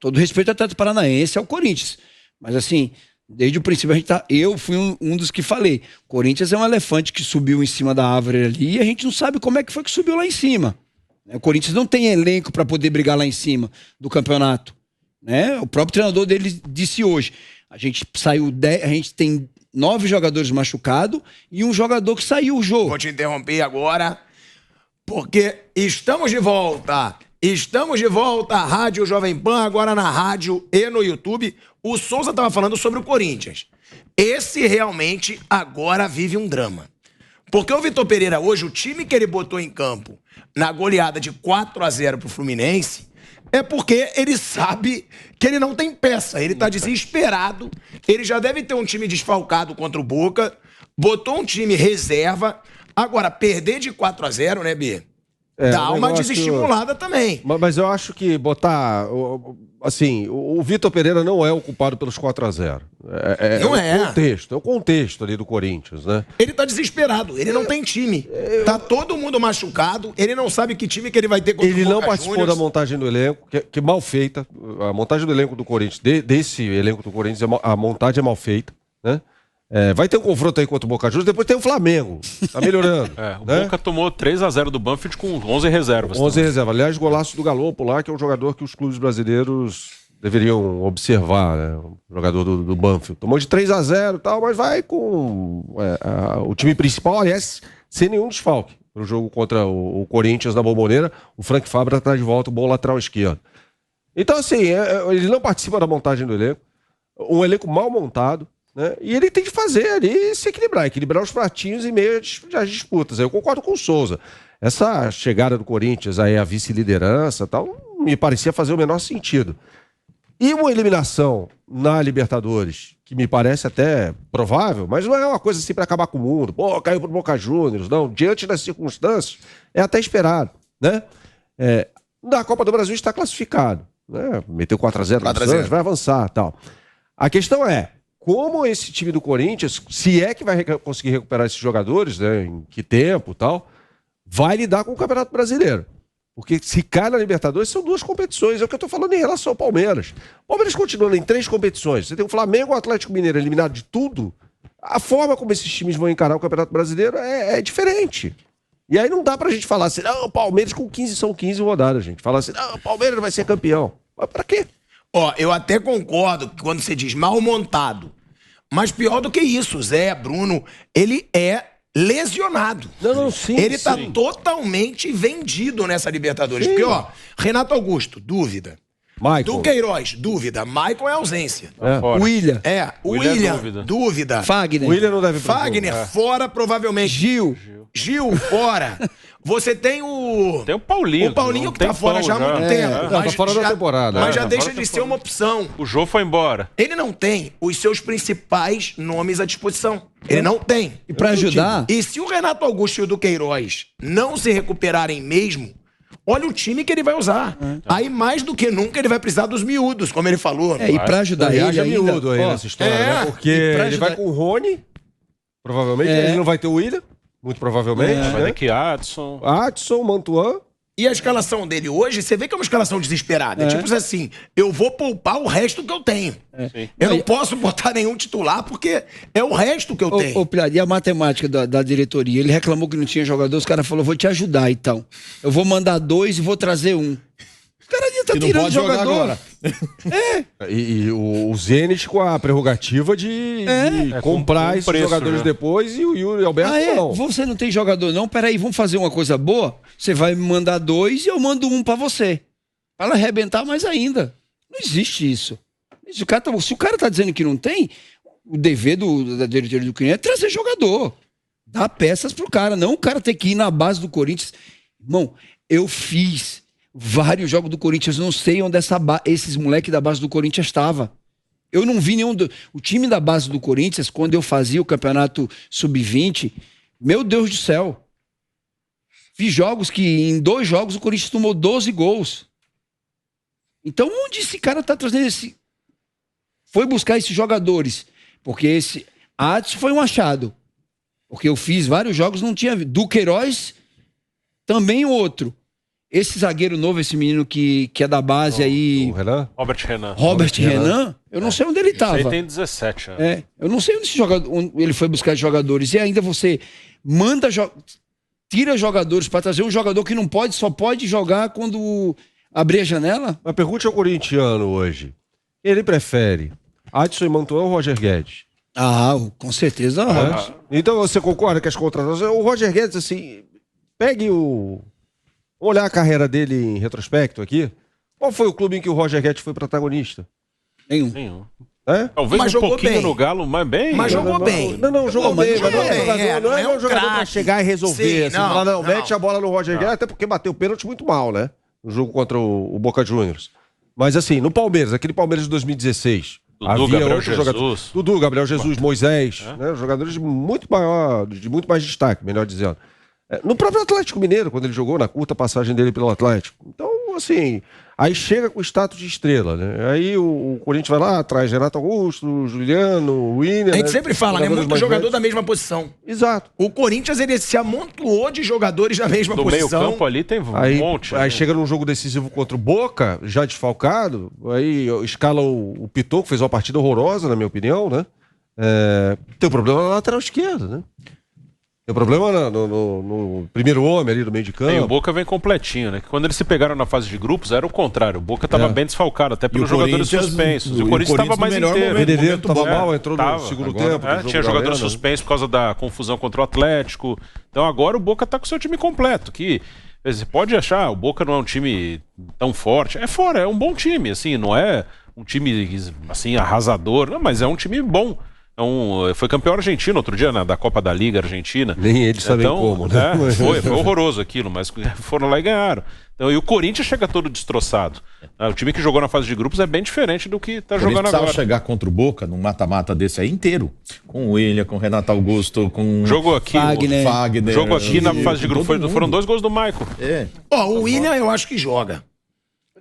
todo respeito ao Atlético Paranaense, ao Corinthians. Mas assim, desde o princípio eu fui um dos que falei. Corinthians é um elefante que subiu em cima da árvore ali e a gente não sabe como é que foi que subiu lá em cima. O Corinthians não tem elenco para poder brigar lá em cima do campeonato. Né? O próprio treinador dele disse hoje. A gente tem 9 jogadores machucados e um jogador que saiu o jogo. Vou te interromper agora, porque estamos de volta. Estamos de volta à Rádio Jovem Pan, agora na rádio e no YouTube. O Souza estava falando sobre o Corinthians. Esse realmente agora vive um drama. Porque o Vitor Pereira hoje, o time que ele botou em campo na goleada de 4-0 pro Fluminense, é porque ele sabe que ele não tem peça. Ele tá desesperado. Ele já deve ter um time desfalcado contra o Boca. Botou um time reserva. Agora, perder de 4-0, né, B? Dá uma desestimulada também. Mas eu acho que botar... Assim, o Vitor Pereira não é o culpado pelos 4-0. É o contexto ali do Corinthians, né? Ele tá desesperado, ele não tem time. Tá todo mundo machucado, ele não sabe que time que ele vai ter contra o Boca Ele não participou da montagem do elenco, que é mal feita. A montagem do elenco do Corinthians, desse elenco do Corinthians, a montagem é mal feita, né? Vai ter um confronto aí contra o Boca Juniors, depois tem o Flamengo. Tá melhorando. O Boca tomou 3-0 do Banfield com 11 reservas. 11 reservas. Aliás, golaço do Galopo lá, que é um jogador que os clubes brasileiros deveriam observar, né? O jogador do Banfield. Tomou de 3-0 e tal, mas vai com o time principal, aliás, sem nenhum desfalque. No jogo contra o Corinthians na Bombonera, o Frank Fabra traz de volta o bom lateral esquerdo. Então, assim, ele não participa da montagem do elenco. Um elenco mal montado. Né? E ele tem que fazer ali se equilibrar os pratinhos em meio às disputas. Eu concordo com o Souza. Essa chegada do Corinthians aí à vice-liderança tal, me parecia fazer o menor sentido. E uma eliminação na Libertadores, que me parece até provável, mas não é uma coisa assim para acabar com o mundo. Pô, caiu pro Boca Juniors. Não, diante das circunstâncias, é até esperado. Né? Na Copa do Brasil está classificado. Né? Meteu 4-0 no Santos, vai avançar tal. A questão é, como esse time do Corinthians, se é que vai conseguir recuperar esses jogadores, né, em que tempo e tal, vai lidar com o Campeonato Brasileiro. Porque se cai na Libertadores, são 2 competições. É o que eu estou falando em relação ao Palmeiras. O Palmeiras continuando em 3 competições. Você tem o Flamengo e o Atlético Mineiro eliminado de tudo. A forma como esses times vão encarar o Campeonato Brasileiro é diferente. E aí não dá pra gente falar assim, não, o Palmeiras com 15 são 15 rodadas, gente. Falar assim, não, o Palmeiras vai ser campeão. Mas pra quê? Eu até concordo que quando você diz mal montado, mas pior do que isso, Zé, Bruno, ele é lesionado. Ele tá totalmente vendido nessa Libertadores. Sim. Porque, Renato Augusto, dúvida. Michael. Do Queiroz, dúvida. Michael é ausência. William. William, dúvida. Fagner. William não deve Fagner, fora provavelmente. Gil, fora. Você tem o... Tem o Paulinho. O Paulinho que tá fora já há muito tempo. Tá fora da temporada. Mas já deixa de ser uma opção. O Jô foi embora. Ele não tem os seus principais nomes à disposição. Ele não tem. E pra ajudar... E se o Renato Augusto e o do Queiroz não se recuperarem mesmo, olha o time que ele vai usar. Aí, mais do que nunca, ele vai precisar dos miúdos, como ele falou. E pra ajudar ele ainda... miúdo aí nessa história, né? Porque ele vai com o Rony, provavelmente, ele não vai ter o William. Muito provavelmente. Vai ter que Adson, Mantuan. E a escalação dele hoje, você vê que é uma escalação desesperada. É tipo assim, eu vou poupar o resto que eu tenho. Eu não posso botar nenhum titular porque é o resto que eu tenho. E a matemática da diretoria? Ele reclamou que não tinha jogador, os caras falaram, vou te ajudar então. Eu vou mandar 2 e vou trazer 1. O cara ia tá tirando jogador agora. E o Zenit com a prerrogativa de comprar esses jogadores depois e o Yuri Alberto não. Você não tem jogador não? Peraí, vamos fazer uma coisa boa? Você vai me mandar 2 e eu mando 1 pra você. Para arrebentar mais ainda. Não existe isso. Se o cara tá dizendo que não tem, o dever da diretoria do Corinthians é trazer jogador. Dar peças pro cara. Não o cara ter que ir na base do Corinthians. Irmão, eu fiz vários jogos do Corinthians, eu não sei onde esses moleques da base do Corinthians estavam. Eu não vi nenhum... O time da base do Corinthians, quando eu fazia o campeonato sub-20, meu Deus do céu. Vi jogos que em 2 jogos o Corinthians tomou 12 gols. Então onde esse cara tá trazendo foi buscar esses jogadores? Porque esse Adson foi um achado. Porque eu fiz vários jogos, não tinha... Do Queiroz, também outro. esse zagueiro novo, esse menino que é da base aí, O Renan? Robert Renan, eu não sei onde ele estava. Ele tem 17 anos. Eu não sei onde ele foi buscar jogadores. E ainda você manda, tira jogadores para trazer um jogador que não pode, só pode jogar quando abrir a janela? Mas pergunte ao corintiano hoje. Ele prefere Adson e Mantuan ou Roger Guedes? Com certeza. Então você concorda que as contratações... O Roger Guedes, assim, pegue o... Vamos olhar a carreira dele em retrospecto aqui. Qual foi o clube em que o Roger Guedes foi protagonista? Nenhum. É? Talvez Mas um jogou pouquinho bem. no Galo, mas bem. Mas jogou bem. Não, jogou bem. Mas não é um jogador pra craque. chegar e resolver. Sim, Falar, mete a bola no Roger Guedes, até porque bateu o pênalti muito mal, né? No jogo contra o Boca Juniors. Mas assim, no Palmeiras, aquele Palmeiras de 2016... Dudu, Gabriel Jesus. Dudu, Gabriel Jesus, Moisés, né? Jogadores de muito mais destaque, melhor dizendo. No próprio Atlético Mineiro, quando ele jogou na curta passagem dele pelo Atlético. Então, assim, aí chega com o status de estrela, né? Aí o Corinthians vai lá, traz Renato Augusto, Juliano, William... A gente sempre fala, né? Muito jogador da mesma posição. Exato. O Corinthians, ele se amontoou de jogadores da mesma posição. No meio campo ali tem um monte. Aí chega num jogo decisivo contra o Boca, já desfalcado, aí escala o Piton, que fez uma partida horrorosa, na minha opinião, né? Tem um problema na lateral esquerda, né? Tem problema no primeiro homem ali do meio de campo. E o Boca vem completinho, né? Que quando eles se pegaram na fase de grupos, era o contrário. O Boca estava bem desfalcado, até pelos jogadores suspensos. E o Corinthians estava mais inteiro. O Benedetto estava mal, entrou no segundo tempo. Tinha jogadores suspensos por causa da confusão contra o Atlético. Então agora o Boca está com o seu time completo. Que você pode achar, o Boca não é um time tão forte. É um bom time, assim, não é um time assim, arrasador, não, mas é um time bom. Foi campeão argentino outro dia, da Copa da Liga Argentina. Nem eles sabem como, né? Foi horroroso aquilo, mas foram lá e ganharam. Então, e o Corinthians chega todo destroçado. O time que jogou na fase de grupos é bem diferente do que está jogando agora. Chegar contra o Boca num mata-mata desse aí inteiro. Com o William, com o Renato Augusto, com jogou aqui, Fagner. Jogou aqui na fase de grupos, foram 2 gols do Maicon. O William eu acho que joga.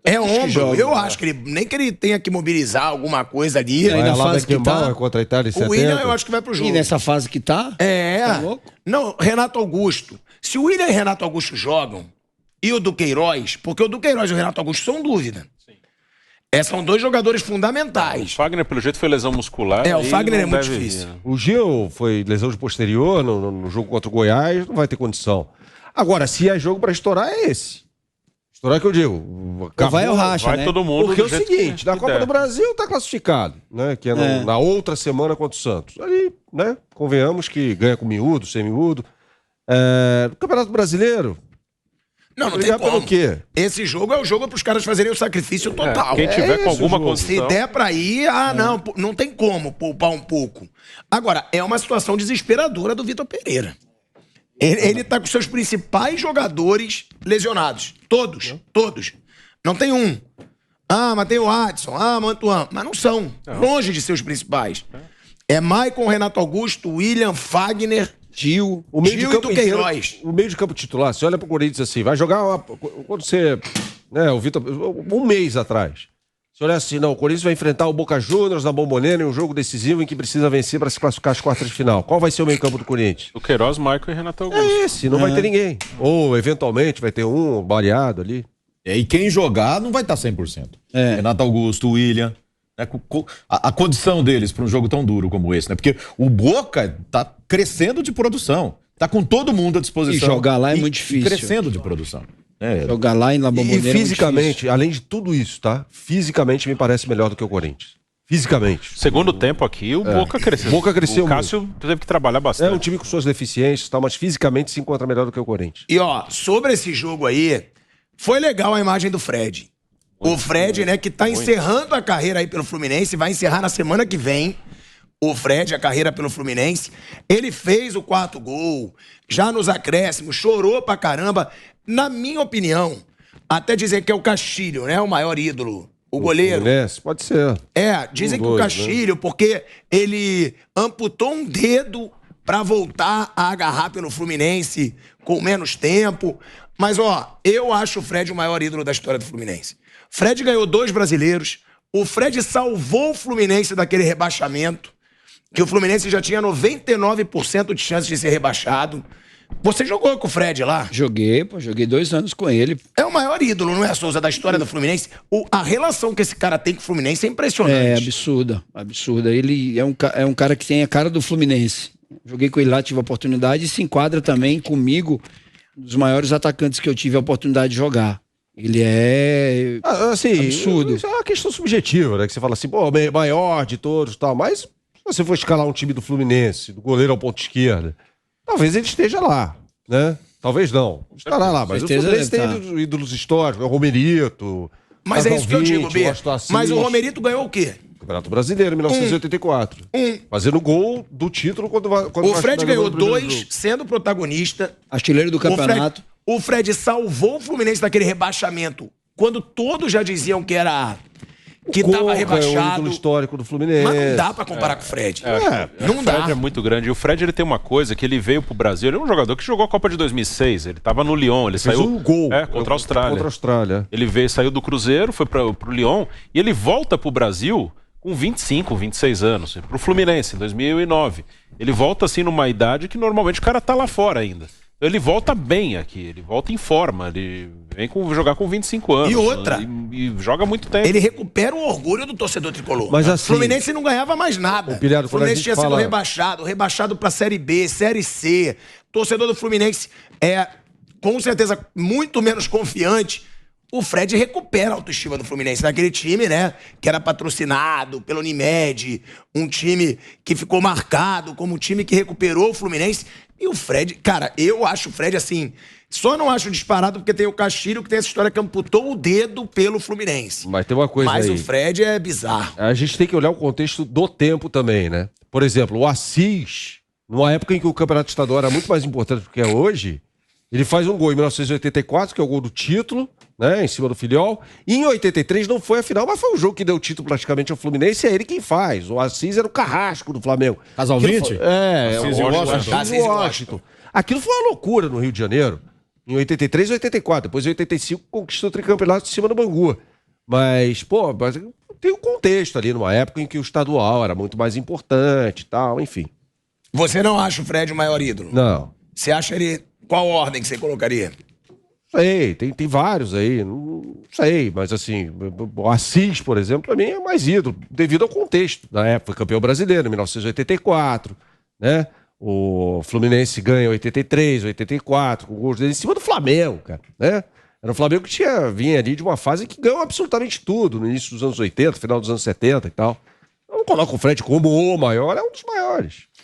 Ombro. Eu acho que nem que ele tenha que mobilizar alguma coisa ali. Aí na fase que tá, contra a Itália em 70. O William eu acho que vai pro jogo. E nessa fase que tá? Tá louco? Não, Renato Augusto. Se o William e Renato Augusto jogam, e o Duqueiroz, porque o Duqueiroz e o Renato Augusto são dúvida. São 2 jogadores fundamentais. O Fagner, pelo jeito, foi lesão muscular. O Fagner é muito difícil. O Gil foi lesão de posterior no jogo contra o Goiás, não vai ter condição. Agora, se é jogo pra estourar, é esse. Estourar que eu digo. Vai ao racha, vai né? todo mundo. Porque é o seguinte, na Copa do Brasil tá classificado, né? Que é na outra semana contra o Santos. Ali, né? Convenhamos que ganha com miúdo, sem miúdo. No Campeonato Brasileiro... Não tem como. Pelo quê? Esse jogo é o jogo para os caras fazerem o sacrifício total. Quem tiver com alguma condição. Se der para ir, não tem como poupar um pouco. Agora, é uma situação desesperadora do Vitor Pereira. Ele tá com seus principais jogadores lesionados. Todos. Não tem um. Mas tem o Adson, Mantuan. Mas não são. Longe de seus principais. É Maicon, Renato Augusto, William, Fagner... Gil, o meio de campo e Duqueiroz. O meio de campo titular, você olha pro Corinthians assim, vai jogar quando você, né, o Vitor, um mês atrás. Você olha assim, não, o Corinthians vai enfrentar o Boca Juniors na Bombonera em um jogo decisivo em que precisa vencer para se classificar às quartas de final. Qual vai ser o meio campo do Corinthians? O Queiroz, Maicon e Renato Augusto. É esse, não vai ter ninguém. Ou eventualmente vai ter um variado ali. E quem jogar não vai estar 100%. Renato Augusto, William. A condição deles para um jogo tão duro como esse, né? Porque o Boca tá crescendo de produção, tá com todo mundo à disposição. E jogar lá é muito difícil. Crescendo de produção. Jogar lá na Bombonera. E fisicamente, além de tudo isso, tá? Fisicamente me parece melhor do que o Corinthians. Fisicamente. Segundo tempo aqui, o Boca cresceu. O Boca cresceu. O Cássio teve que trabalhar bastante. É um time com suas deficiências, tá? Mas fisicamente se encontra melhor do que o Corinthians. E sobre esse jogo aí, foi legal a imagem do Fred. O Fred, né, que tá encerrando a carreira aí pelo Fluminense, vai encerrar na semana que vem. O Fred, a carreira pelo Fluminense. Ele fez o 4º gol, já nos acréscimos, chorou pra caramba. Na minha opinião, até dizer que é o Castilho, né, o maior ídolo. O goleiro. Fluminense, pode ser. Dizem que o Castilho, porque ele amputou um dedo pra voltar a agarrar pelo Fluminense com menos tempo. Mas, eu acho o Fred o maior ídolo da história do Fluminense. Fred ganhou 2 brasileiros. O Fred salvou o Fluminense daquele rebaixamento, que o Fluminense já tinha 99% de chance de ser rebaixado. Você jogou com o Fred lá? Joguei 2 anos com ele. É o maior ídolo, não é, Souza, da história do Fluminense? A relação que esse cara tem com o Fluminense é impressionante. É absurda. Ele é um cara que tem a cara do Fluminense. Joguei com ele lá, tive a oportunidade e se enquadra também comigo, um dos maiores atacantes que eu tive a oportunidade de jogar. Ele é assim, absurdo. Isso é uma questão subjetiva, né? Que você fala assim, pô, maior de todos e tal. Mas se você for escalar um time do Fluminense, do goleiro ao ponto esquerda, talvez ele esteja lá, né? Talvez não. Estará lá, mas o Fluminense tem ídolos históricos, o Romerito. Mas é isso que eu digo, Bia. Mas o Romerito ganhou o quê? Campeonato Brasileiro, em 1984. Fazendo gol do título quando o Fred ganhou 2, sendo protagonista. Artilheiro do campeonato. O Fred salvou o Fluminense daquele rebaixamento, quando todos já diziam que era... que estava rebaixado. É o ídolo histórico do Fluminense. Mas não dá pra comparar com o Fred. Não dá. O Fred é muito grande. E o Fred, ele tem uma coisa que ele veio pro Brasil. Ele é um jogador que jogou a Copa de 2006. Ele tava no Lyon. Ele fez saiu um gol contra a Austrália. Contra a Austrália. Ele saiu do Cruzeiro, foi pro Lyon. E ele volta pro Brasil com 25, 26 anos. Pro Fluminense, em 2009. Ele volta assim numa idade que normalmente o cara tá lá fora ainda. Ele volta bem aqui, ele volta em forma, ele vem jogar com 25 anos. E outra. E joga muito tempo. Ele recupera o orgulho do torcedor tricolor. Mas assim, o Fluminense não ganhava mais nada. O Fluminense tinha sido rebaixado pra Série B, Série C. Torcedor do Fluminense é, com certeza, muito menos confiante. O Fred recupera a autoestima do Fluminense naquele time, né? Que era patrocinado pela Unimed, um time que ficou marcado como um time que recuperou o Fluminense. E o Fred, cara, eu acho o Fred assim, só não acho disparado porque tem o Castilho que tem essa história que amputou o dedo pelo Fluminense. Mas tem uma coisa Mas aí. o Fred é bizarro. A gente tem que olhar o contexto do tempo também, né? Por exemplo, o Assis, numa época em que o Campeonato Estadual era muito mais importante do que é hoje, ele faz um gol em 1984, que é o gol do título, né, em cima do Filiol. E em 83 não foi a final, mas foi um jogo que deu título praticamente ao Fluminense, e é ele quem faz. O Assis era o carrasco do Flamengo. Casal 20? Assis e Washington. Aquilo foi uma loucura no Rio de Janeiro, em 83 e 84. Depois em 85 conquistou o tricampeonato em cima do Bangu. Mas, pô, tem um contexto ali, numa época em que o estadual era muito mais importante e tal, enfim. Você não acha o Fred o maior ídolo? Não. Você acha ele... Qual ordem que você colocaria? Sei, tem vários aí, não sei, mas assim, o Assis, por exemplo, pra mim é mais ídolo, devido ao contexto. Na época, foi campeão brasileiro, em 1984, né? O Fluminense ganha em 83, 84, com gols dele em cima do Flamengo, cara, né? Era um Flamengo que vinha ali de uma fase que ganhou absolutamente tudo, no início dos anos 80, final dos anos 70 e tal. Eu não coloco o Fred como o maior, é um dos maiores.